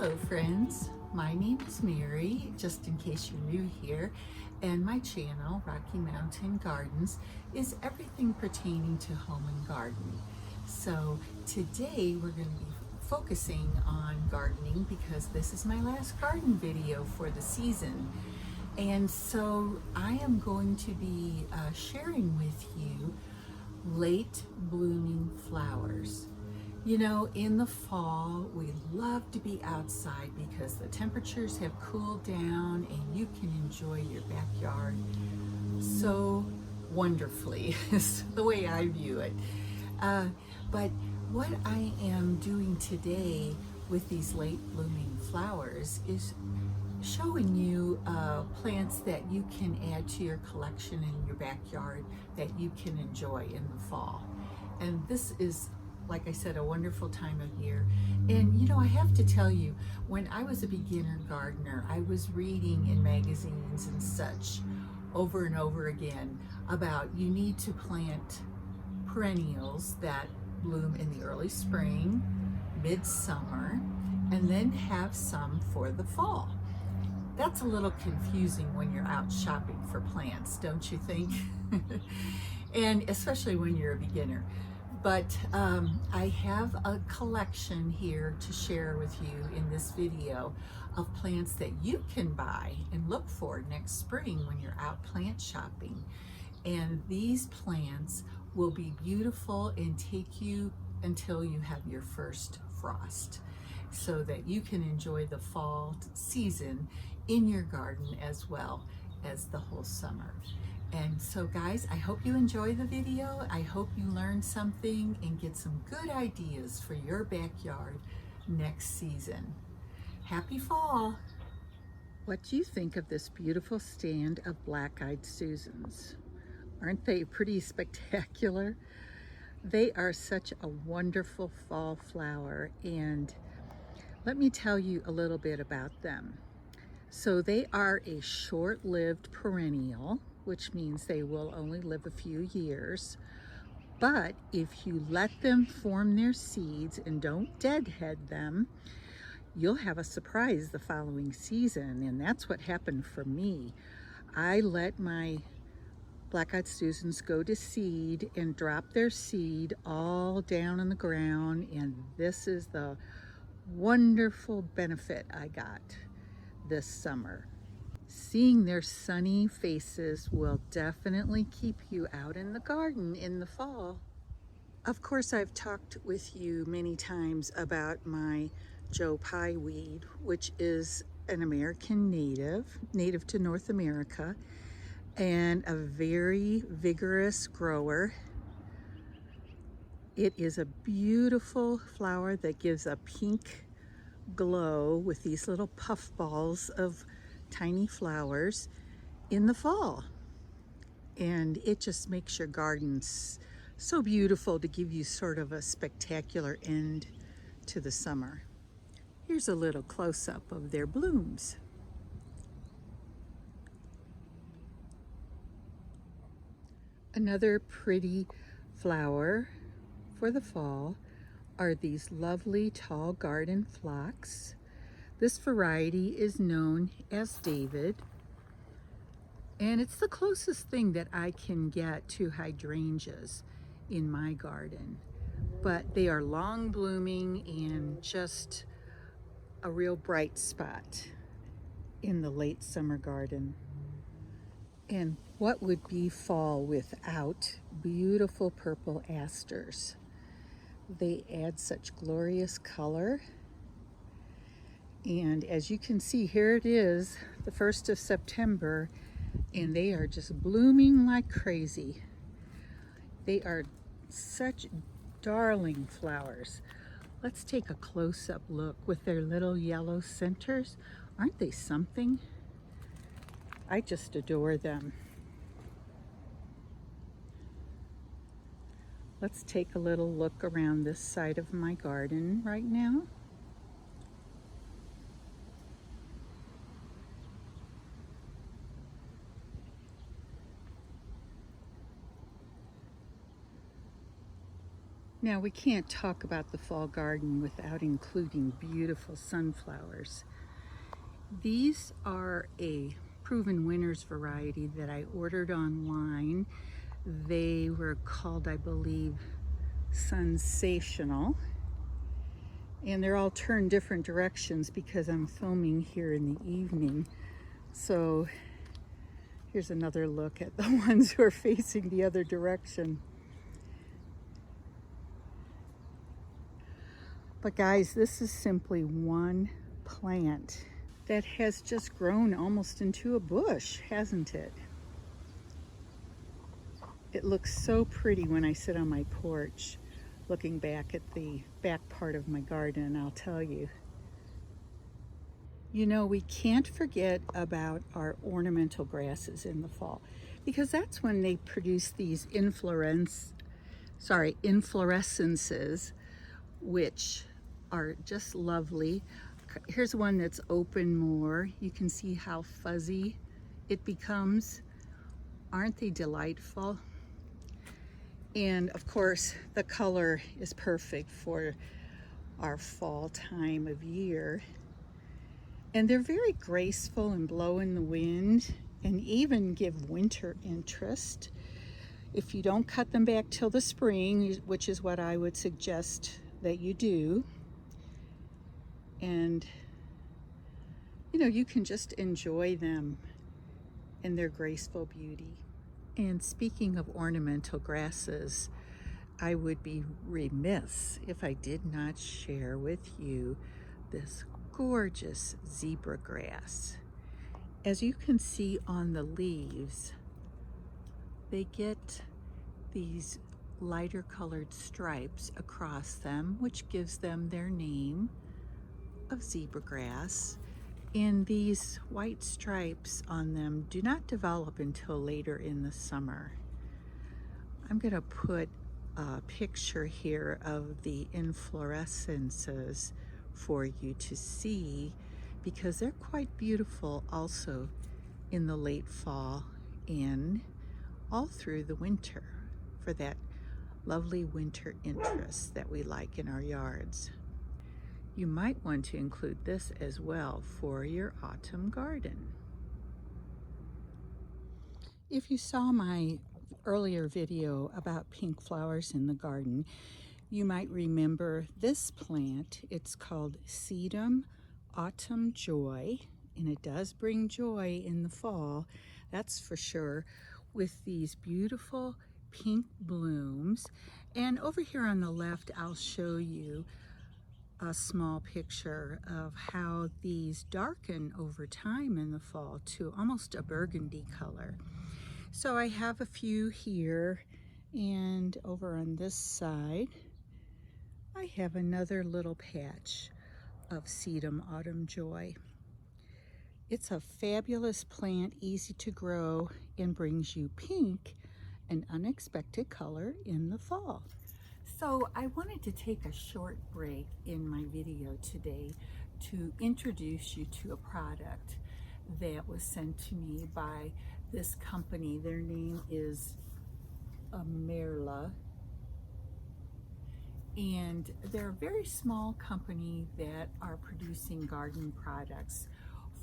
Hello friends, my name is Mary, just in case you're new here, and my channel, Rocky Mountain Gardens, is everything pertaining to home and gardening. So today we're going to be focusing on gardening because this is my last garden video for the season. And so I am going to be sharing with you late blooming flowers. You know, in the fall, we love to be outside because the temperatures have cooled down and you can enjoy your backyard so wonderfully, is the way I view it. But what I am doing today with these late blooming flowers is showing you plants that you can add to your collection in your backyard that you can enjoy in the fall. And this is, like I said, a wonderful time of year. And you know, I have to tell you, when I was a beginner gardener, I was reading in magazines and such over and over again about you need to plant perennials that bloom in the early spring, midsummer, and then have some for the fall. That's a little confusing when you're out shopping for plants, don't you think? And especially when you're a beginner. But I have a collection here to share with you in this video of plants that you can buy and look for next spring when you're out plant shopping. And these plants will be beautiful and take you until you have your first frost, so that you can enjoy the fall season in your garden as well as the whole summer. And so guys, I hope you enjoy the video. I hope you learn something and get some good ideas for your backyard next season. Happy fall! What do you think of this beautiful stand of black-eyed Susans? Aren't they pretty spectacular? They are such a wonderful fall flower, and let me tell you a little bit about them. So they are a short-lived perennial, which means they will only live a few years. But if you let them form their seeds and don't deadhead them, you'll have a surprise the following season. And that's what happened for me. I let my black-eyed Susans go to seed and drop their seed all down on the ground. And this is the wonderful benefit I got this summer. Seeing their sunny faces will definitely keep you out in the garden in the fall. Of course, I've talked with you many times about my Joe Pieweed, which is an American native to North America, and a very vigorous grower. It is a beautiful flower that gives a pink glow with these little puff balls of tiny flowers in the fall, and it just makes your garden so beautiful to give you sort of a spectacular end to the summer. Here's a little close-up of their blooms. Another pretty flower for the fall are these lovely tall garden phlox. This variety is known as David, and it's the closest thing that I can get to hydrangeas in my garden. But they are long blooming and just a real bright spot in the late summer garden. And what would be fall without beautiful purple asters? They add such glorious color. And as you can see, here it is, the 1st of September, and they are just blooming like crazy. They are such darling flowers. Let's take a close-up look with their little yellow centers. Aren't they something? I just adore them. Let's take a little look around this side of my garden right now. Now, we can't talk about the fall garden without including beautiful sunflowers. These are a proven winners variety that I ordered online. They were called, I believe, Sensational. And they're all turned different directions because I'm filming here in the evening. So here's another look at the ones who are facing the other direction. But guys, this is simply one plant that has just grown almost into a bush, hasn't it? It looks so pretty when I sit on my porch looking back at the back part of my garden, I'll tell you. You know, we can't forget about our ornamental grasses in the fall, because that's when they produce these inflorescences, which are just lovely. Here's one that's open more. You can see how fuzzy it becomes. Aren't they delightful? And of course, the color is perfect for our fall time of year. And they're very graceful and blow in the wind and even give winter interest. If you don't cut them back till the spring, which is what I would suggest that you do, and you know, you can just enjoy them and their graceful beauty. And speaking of ornamental grasses, I would be remiss if I did not share with you this gorgeous zebra grass. As you can see on the leaves, they get these lighter colored stripes across them, which gives them their name of zebra grass. And these white stripes on them do not develop until later in the summer. I'm going to put a picture here of the inflorescences for you to see, because they're quite beautiful also in the late fall and all through the winter for that lovely winter interest that we like in our yards. You might want to include this as well for your autumn garden. If you saw my earlier video about pink flowers in the garden, you might remember this plant. It's called Sedum Autumn Joy, and it does bring joy in the fall, that's for sure, with these beautiful pink blooms. And over here on the left, I'll show you a small picture of how these darken over time in the fall to almost a burgundy color. So I have a few here, and over on this side I have another little patch of Sedum Autumn Joy. It's a fabulous plant, easy to grow, and brings you pink, an unexpected color in the fall. So I wanted to take a short break in my video today to introduce you to a product that was sent to me by this company. Their name is Merla, and they're a very small company that are producing garden products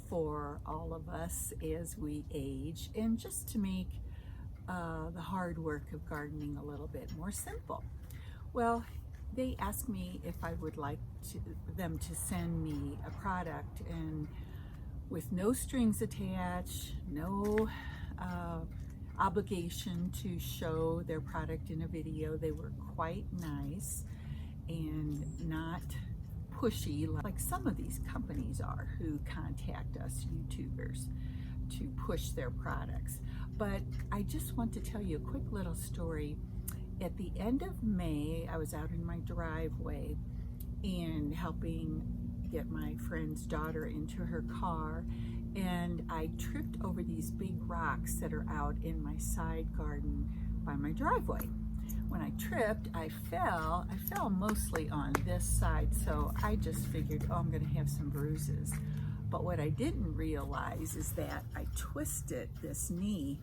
for all of us as we age, and just to make the hard work of gardening a little bit more simple. Well, they asked me if I would like them to send me a product, and with no strings attached, no obligation to show their product in a video. They were quite nice and not pushy like some of these companies are who contact us YouTubers to push their products. But I just want to tell you a quick little story. At the end of May, I was out in my driveway and helping get my friend's daughter into her car, and I tripped over these big rocks that are out in my side garden by my driveway. When I tripped, I fell mostly on this side, so I just figured, oh, I'm gonna have some bruises. But what I didn't realize is that I twisted this knee,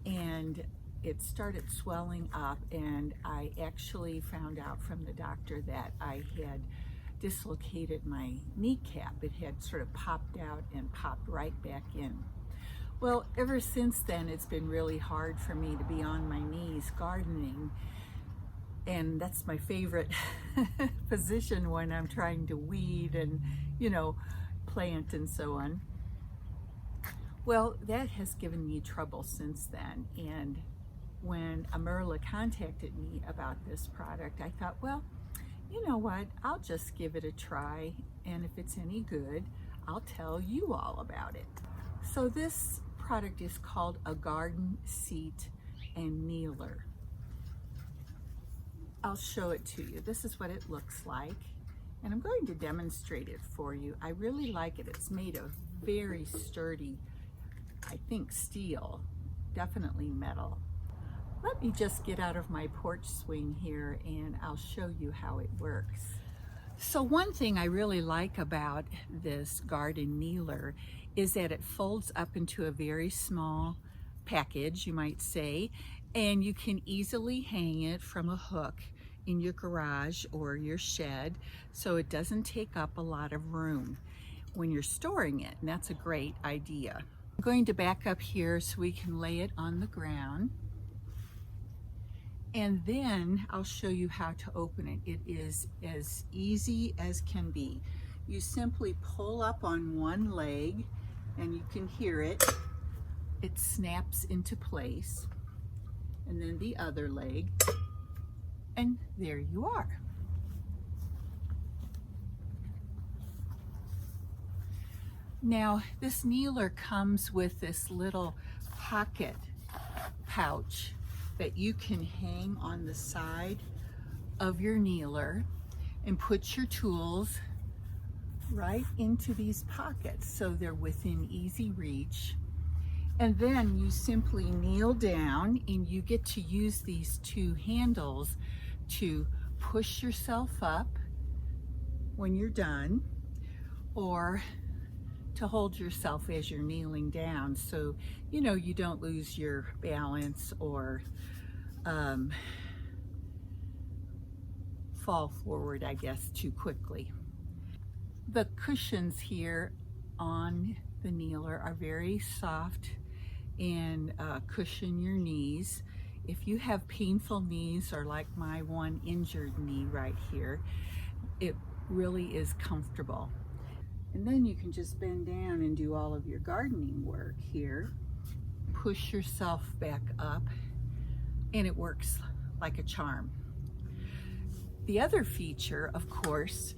and it started swelling up, and I actually found out from the doctor that I had dislocated my kneecap. It had sort of popped out and popped right back in. Well, ever since then, it's been really hard for me to be on my knees gardening, and that's my favorite position when I'm trying to weed and, you know, plant and so on. Well, that has given me trouble since then, and when Amerla contacted me about this product, I thought, well, you know what, I'll just give it a try, and if it's any good, I'll tell you all about it. So this product is called a garden seat and kneeler. I'll show it to you. This is what it looks like, and I'm going to demonstrate it for you. I really like it. It's made of very sturdy, I think steel, definitely metal. Let me just get out of my porch swing here and I'll show you how it works. So one thing I really like about this garden kneeler is that it folds up into a very small package, you might say, and you can easily hang it from a hook in your garage or your shed, so it doesn't take up a lot of room when you're storing it, and that's a great idea. I'm going to back up here so we can lay it on the ground, and then I'll show you how to open it. It is as easy as can be. You simply pull up on one leg, and you can hear it. It snaps into place, and then the other leg, and there you are. Now, this kneeler comes with this little pocket pouch that you can hang on the side of your kneeler and put your tools right into these pockets so they're within easy reach. And then you simply kneel down and you get to use these two handles to push yourself up when you're done, or to hold yourself as you're kneeling down, so you know you don't lose your balance or fall forward, I guess, too quickly. The cushions here on the kneeler are very soft and cushion your knees. If you have painful knees, or like my one injured knee right here, it really is comfortable. And then you can just bend down and do all of your gardening work here. Push yourself back up, and it works like a charm. The other feature, of course,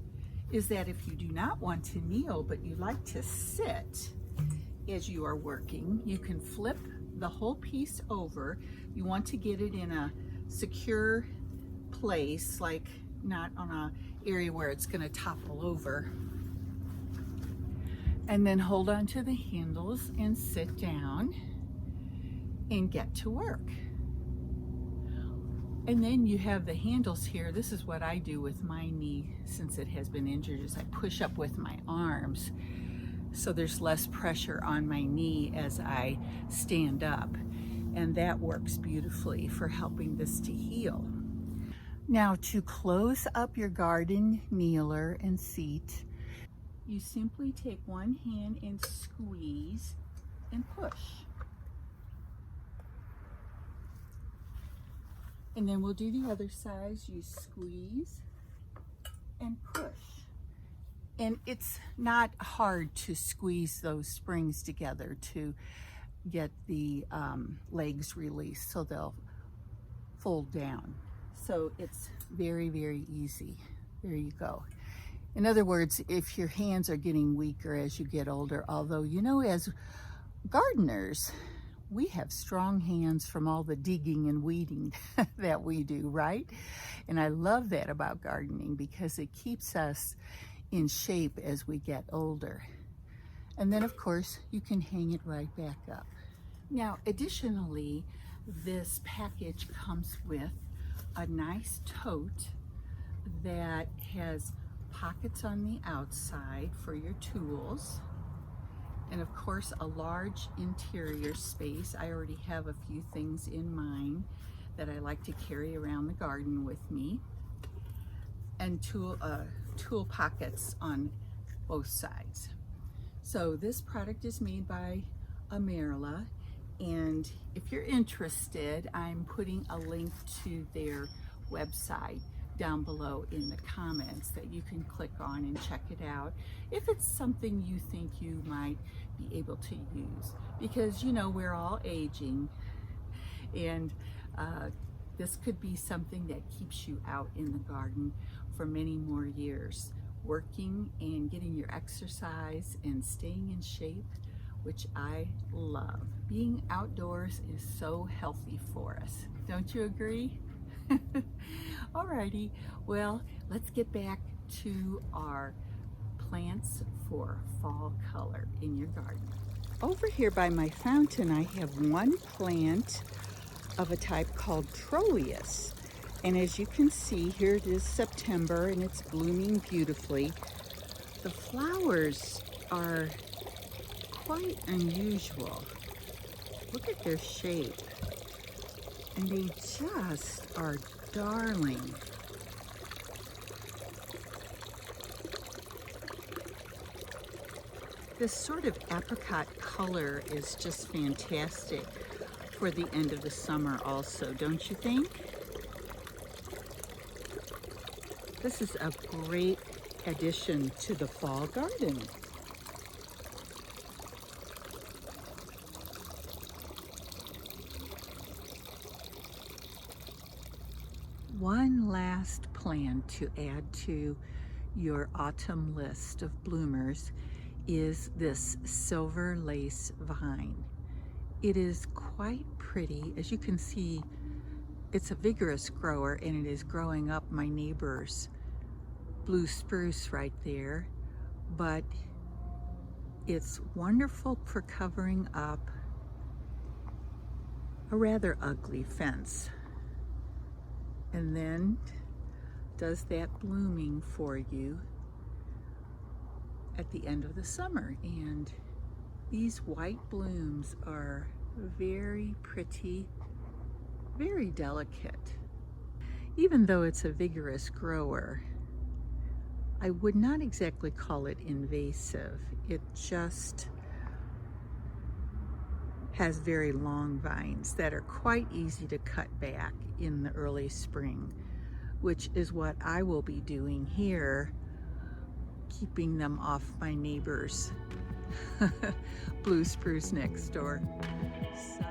is that if you do not want to kneel, but you like to sit as you are working, you can flip the whole piece over. You want to get it in a secure place, like not on an area where it's going to topple over. And then hold on to the handles and sit down and get to work. And then you have the handles here. This is what I do with my knee since it has been injured, is I push up with my arms so there's less pressure on my knee as I stand up. And that works beautifully for helping this to heal. Now, to close up your garden kneeler and seat, you simply take one hand and squeeze and push. And then we'll do the other side. You squeeze and push. And it's not hard to squeeze those springs together to get the legs released so they'll fold down. So it's very, very easy. There you go. In other words, if your hands are getting weaker as you get older, although, you know, as gardeners, we have strong hands from all the digging and weeding that we do, right? And I love that about gardening because it keeps us in shape as we get older. And then, of course, you can hang it right back up. Now, additionally, this package comes with a nice tote that has pockets on the outside for your tools, And of course, a large interior space. I already have a few things in mind that I like to carry around the garden with me. And tool pockets on both sides. So this product is made by Amerla, and if you're interested, I'm putting a link to their website down below in the comments that you can click on and check it out if it's something you think you might be able to use, because you know we're all aging, and this could be something that keeps you out in the garden for many more years, working and getting your exercise and staying in shape, which I love. Being outdoors is so healthy for us. Don't you agree? Alrighty, well, let's get back to our plants for fall color in your garden. Over here by my fountain, I have one plant of a type called Trollius. And as you can see, here it is September and it's blooming beautifully. The flowers are quite unusual. Look at their shape. And they just are darling. This sort of apricot color is just fantastic for the end of the summer also, don't you think? This is a great addition to the fall garden. One last plant to add to your autumn list of bloomers is this silver lace vine. It is quite pretty. As you can see, it's a vigorous grower and it is growing up my neighbor's blue spruce right there, but it's wonderful for covering up a rather ugly fence, and then does that blooming for you at the end of the summer. And these white blooms are very pretty, very delicate. Even though it's a vigorous grower, I would not exactly call it invasive. It just has very long vines that are quite easy to cut back in the early spring, which is what I will be doing here, keeping them off my neighbor's blue spruce next door. So